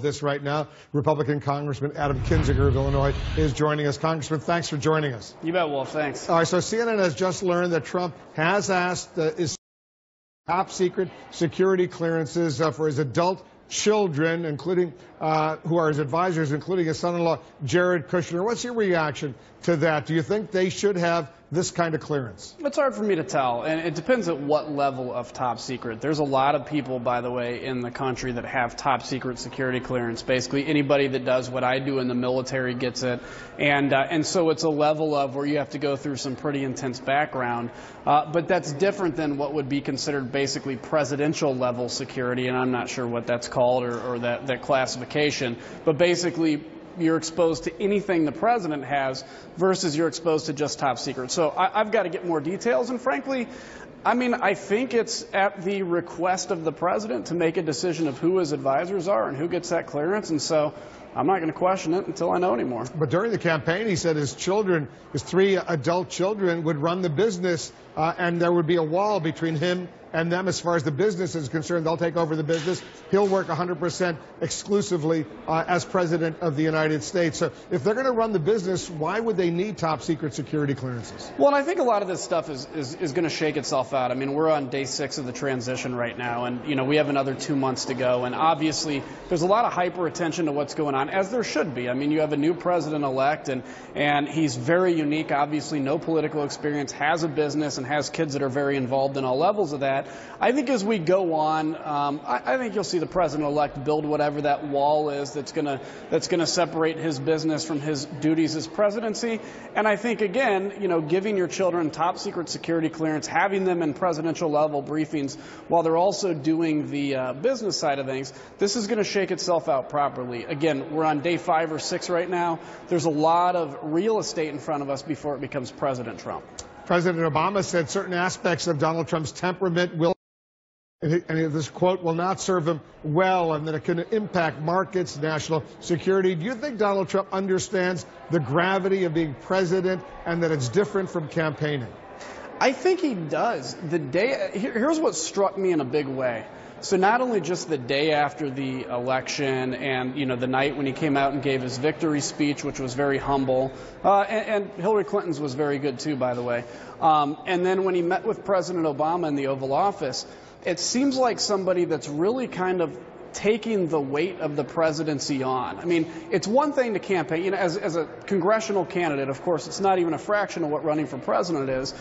this right now. Republican Congressman Adam Kinzinger of Illinois is joining us. Congressman, thanks for joining us. You bet, Wolf. Thanks. All right, so CNN has just learned that Trump has asked is top secret security clearances for his adult children, including who are his advisors, including his son-in-law, Jared Kushner. What's your reaction to that? Do you think they should have this kind of clearance? It's hard for me to tell, and it depends at what level of top secret. There's a lot of people, by the way, in the country that have top secret security clearance. Basically, anybody that does what I do in the military gets it, and so it's a level of where you have to go through some pretty intense background. But that's different than what would be considered basically presidential level security, and I'm not sure what that's called or that classification. But basically, you're exposed to anything the president has versus you're exposed to just top secret. So I've got to get more details. And frankly, I mean, I think it's at the request of the president to make a decision of who his advisors are and who gets that clearance. And so I'm not going to question it until I know anymore. But during the campaign, he said his children, his 3 adult children, would run the business, and there would be a wall between him and them as far as the business is concerned. They'll take over the business. He'll work 100% exclusively as president of the United States. So if they're going to run the business, why would they need top secret security clearances? Well, and I think a lot of this stuff is going to shake itself out. I mean, we're on day 6 of the transition right now, and, you know, we have another 2 months to go. And obviously, there's a lot of hyper attention to what's going on, as there should be. I mean, you have a new president-elect, and he's very unique, obviously no political experience, has a business, and has kids that are very involved in all levels of that. I think as we go on, I think you'll see the president-elect build whatever that wall is that's going to separate his business from his duties as presidency. And I think, again, you know, giving your children top secret security clearance, having them in presidential level briefings while they're also doing the business side of things, this is going to shake itself out properly. Again, we're on day 5 or 6 right now. There's a lot of real estate in front of us before it becomes President Trump. President Obama said certain aspects of Donald Trump's temperament will, and this quote, will not serve him well, and that it can impact markets, national security. Do you think Donald Trump understands the gravity of being president and that it's different from campaigning? I think he does. Here's what struck me in a big way. So not only just the day after the election and, you know, the night when he came out and gave his victory speech, which was very humble, and Hillary Clinton's was very good too, by the way. And then when he met with President Obama in the Oval Office, it seems like somebody that's really kind of taking the weight of the presidency on. I mean, it's one thing to campaign. You know, as a congressional candidate, of course, it's not even a fraction of what running for president is.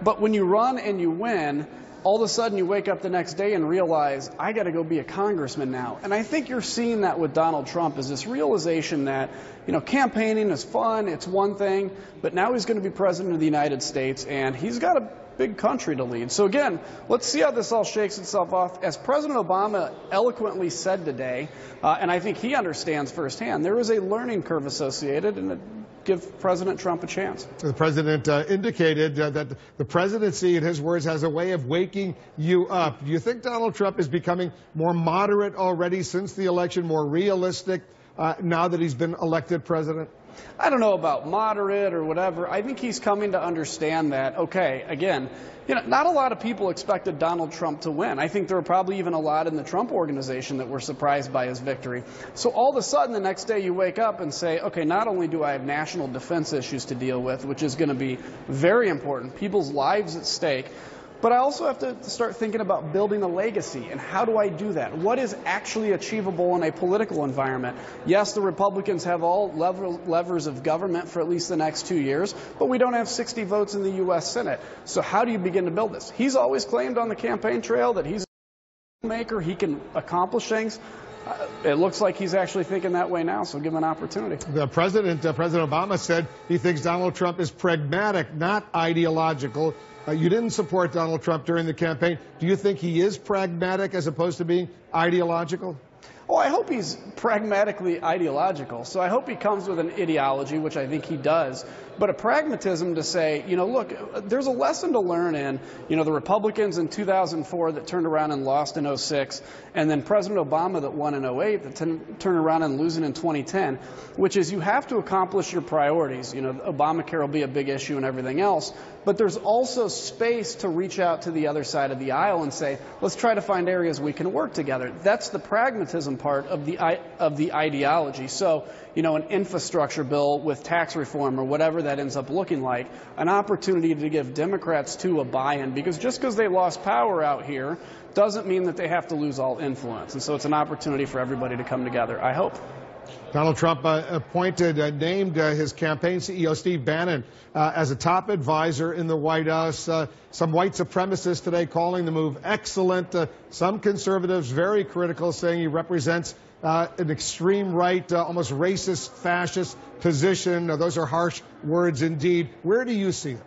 But when you run and you win, all of a sudden you wake up the next day and realize, I got to go be a congressman now. And I think you're seeing that with Donald Trump, is this realization that, you know, campaigning is fun, it's one thing, but now he's going to be president of the United States, and he's got a big country to lead. So again, let's see how this all shakes itself off. As President Obama eloquently said today, and I think he understands firsthand, there is a learning curve associated, and give President Trump a chance. The president indicated that the presidency, in his words, has a way of waking you up. Do you think Donald Trump is becoming more moderate already since the election, more realistic now that he's been elected president? I don't know about moderate or whatever. I think he's coming to understand that, okay, again, you know, not a lot of people expected Donald Trump to win. I think there were probably even a lot in the Trump organization that were surprised by his victory. So all of a sudden, the next day you wake up and say, okay, not only do I have national defense issues to deal with, which is going to be very important, people's lives at stake, but I also have to start thinking about building a legacy. And how do I do that? What is actually achievable in a political environment? Yes, the Republicans have all levers of government for at least the next 2 years, but we don't have 60 votes in the U.S. Senate. So how do you begin to build this? He's always claimed on the campaign trail that he's a maker, he can accomplish things. It looks like he's actually thinking that way now, so give him an opportunity. The President Obama said he thinks Donald Trump is pragmatic, not ideological. You didn't support Donald Trump during the campaign. Do you think he is pragmatic as opposed to being ideological? Oh, I hope he's pragmatically ideological. So I hope he comes with an ideology, which I think he does, but a pragmatism to say, you know, look, there's a lesson to learn in, you know, the Republicans in 2004 that turned around and lost in 2006, and then President Obama that won in 2008 that turned around and losing in 2010, which is you have to accomplish your priorities. You know, Obamacare will be a big issue and everything else, but there's also space to reach out to the other side of the aisle and say, let's try to find areas we can work together. That's the pragmatism part of the ideology. So, an infrastructure bill with tax reform or whatever that ends up looking like, an opportunity to give Democrats too a buy-in, because just because they lost power out here doesn't mean that they have to lose all influence. And so it's an opportunity for everybody to come together, I hope. Donald Trump named his campaign CEO Steve Bannon as a top advisor in the White House. Some white supremacists today calling the move excellent. Some conservatives very critical, saying he represents an extreme right, almost racist, fascist position. Those are harsh words indeed. Where do you see it?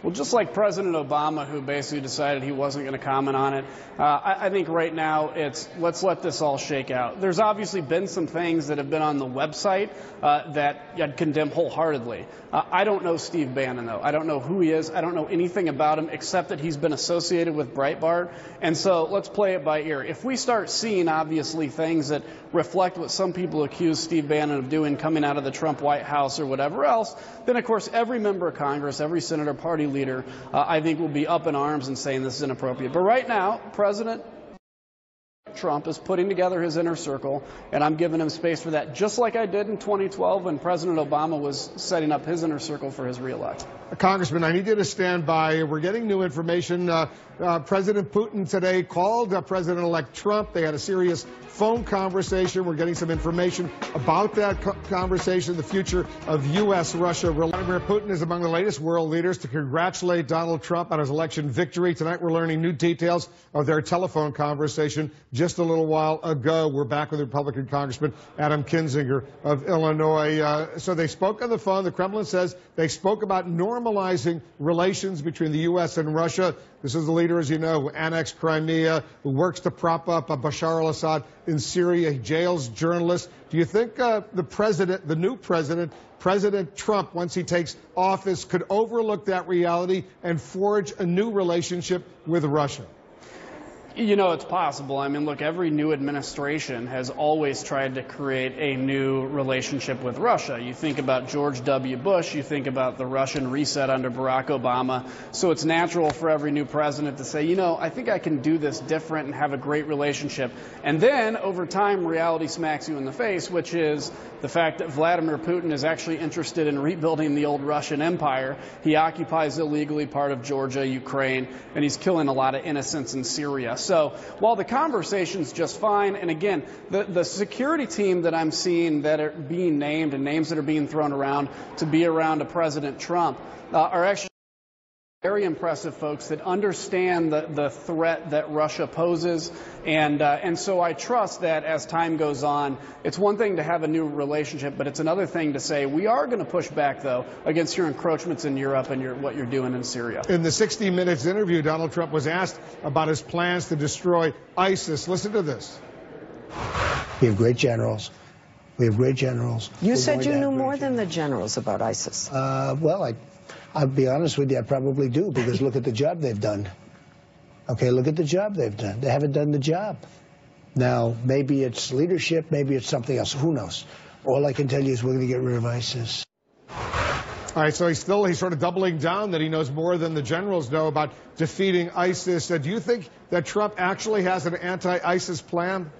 Well, just like President Obama, who basically decided he wasn't going to comment on it, I think right now let's let this all shake out. There's obviously been some things that have been on the website that I'd condemn wholeheartedly. I don't know Steve Bannon, though. I don't know who he is. I don't know anything about him except that he's been associated with Breitbart. And so let's play it by ear. If we start seeing, obviously, things that reflect what some people accuse Steve Bannon of doing coming out of the Trump White House or whatever else, then, of course, every member of Congress, every senator, party leader, I think will be up in arms and saying this is inappropriate. But right now, President Trump is putting together his inner circle, and I'm giving him space for that, just like I did in 2012 when President Obama was setting up his inner circle for his reelection. Congressman, I need you to stand by. We're getting new information. President Putin today called President-elect Trump. They had a serious phone conversation. We're getting some information about that conversation, the future of U.S.-Russia. Vladimir Putin is among the latest world leaders to congratulate Donald Trump on his election victory. Tonight we're learning new details of their telephone conversation just a little while ago. We're back with Republican Congressman Adam Kinzinger of Illinois. So they spoke on the phone. The Kremlin says they spoke about normalizing relations between the U.S. and Russia. This is the leader, as you know, who annexed Crimea, who works to prop up Bashar al-Assad in Syria. He jails journalists. Do you think the new president, President Trump, once he takes office, could overlook that reality and forge a new relationship with Russia? It's possible. I mean, look, every new administration has always tried to create a new relationship with Russia. You think about George W. Bush, you think about the Russian reset under Barack Obama. So it's natural for every new president to say, I think I can do this different and have a great relationship. And then, over time, reality smacks you in the face, which is the fact that Vladimir Putin is actually interested in rebuilding the old Russian Empire. He occupies illegally part of Georgia, Ukraine, and he's killing a lot of innocents in Syria. So while the conversation's just fine, and again, the security team that I'm seeing that are being named and names that are being thrown around to be around a President Trump are actually very impressive folks that understand the threat that Russia poses. And so I trust that as time goes on, it's one thing to have a new relationship, but it's another thing to say we are going to push back, though, against your encroachments in Europe and what you're doing in Syria. In the 60 Minutes interview, Donald Trump was asked about his plans to destroy ISIS. Listen to this. We have great generals. You said you knew more than the generals about ISIS. Well, I'll be honest with you, I probably do, because look at the job they've done. Okay, look at the job they've done. They haven't done the job. Now, maybe it's leadership, maybe it's something else. Who knows? All I can tell you is we're going to get rid of ISIS. All right, so he's sort of doubling down that he knows more than the generals know about defeating ISIS. Do you think that Trump actually has an anti-ISIS plan?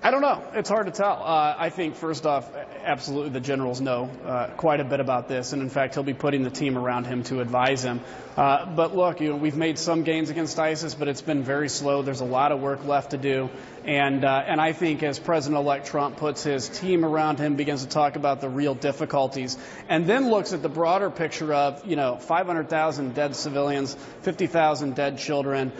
I don't know. It's hard to tell. I think, first off, absolutely the generals know quite a bit about this. And, in fact, he'll be putting the team around him to advise him. But, look, we've made some gains against ISIS, but it's been very slow. There's a lot of work left to do. And I think as President-elect Trump puts his team around him, begins to talk about the real difficulties, and then looks at the broader picture of, 500,000 dead civilians, 50,000 dead children,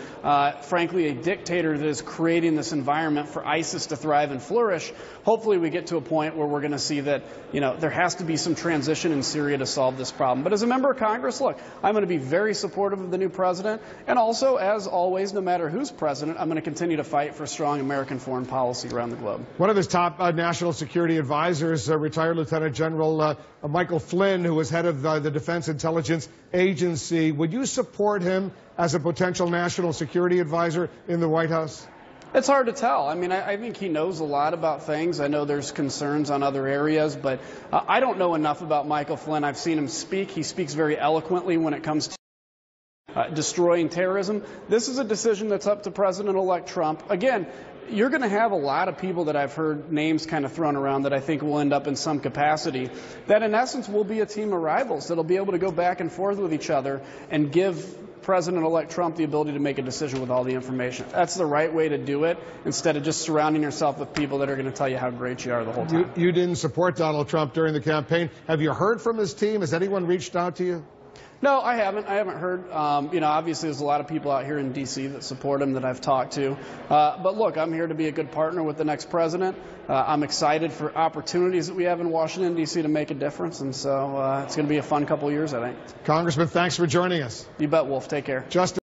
frankly, a dictator that is creating this environment for ISIS to thrive and flourish. Hopefully we get to a point where we're going to see that, there has to be some transition in Syria to solve this problem. But as a member of Congress, look, I'm going to be very supportive of the new president. And also, as always, no matter who's president, I'm going to continue to fight for strong American foreign policy around the globe. One of his top national security advisors, retired Lieutenant General Michael Flynn, who was head of the Defense Intelligence Agency. Would you support him as a potential national security advisor in the White House? It's hard to tell. I mean, I think he knows a lot about things. I know there's concerns on other areas, but I don't know enough about Michael Flynn. I've seen him speak. He speaks very eloquently when it comes to destroying terrorism. This is a decision that's up to President-elect Trump. Again, you're going to have a lot of people that I've heard names kind of thrown around that I think will end up in some capacity, that in essence will be a team of rivals that'll be able to go back and forth with each other and give President-elect Trump the ability to make a decision with all the information. That's the right way to do it, instead of just surrounding yourself with people that are going to tell you how great you are the whole time. You didn't support Donald Trump during the campaign. Have you heard from his team? Has anyone reached out to you? No, I haven't. I haven't heard. Obviously there's a lot of people out here in D.C. that support him that I've talked to. But look, I'm here to be a good partner with the next president. I'm excited for opportunities that we have in Washington, D.C. to make a difference. And so it's going to be a fun couple of years, I think. Congressman, thanks for joining us. You bet, Wolf. Take care.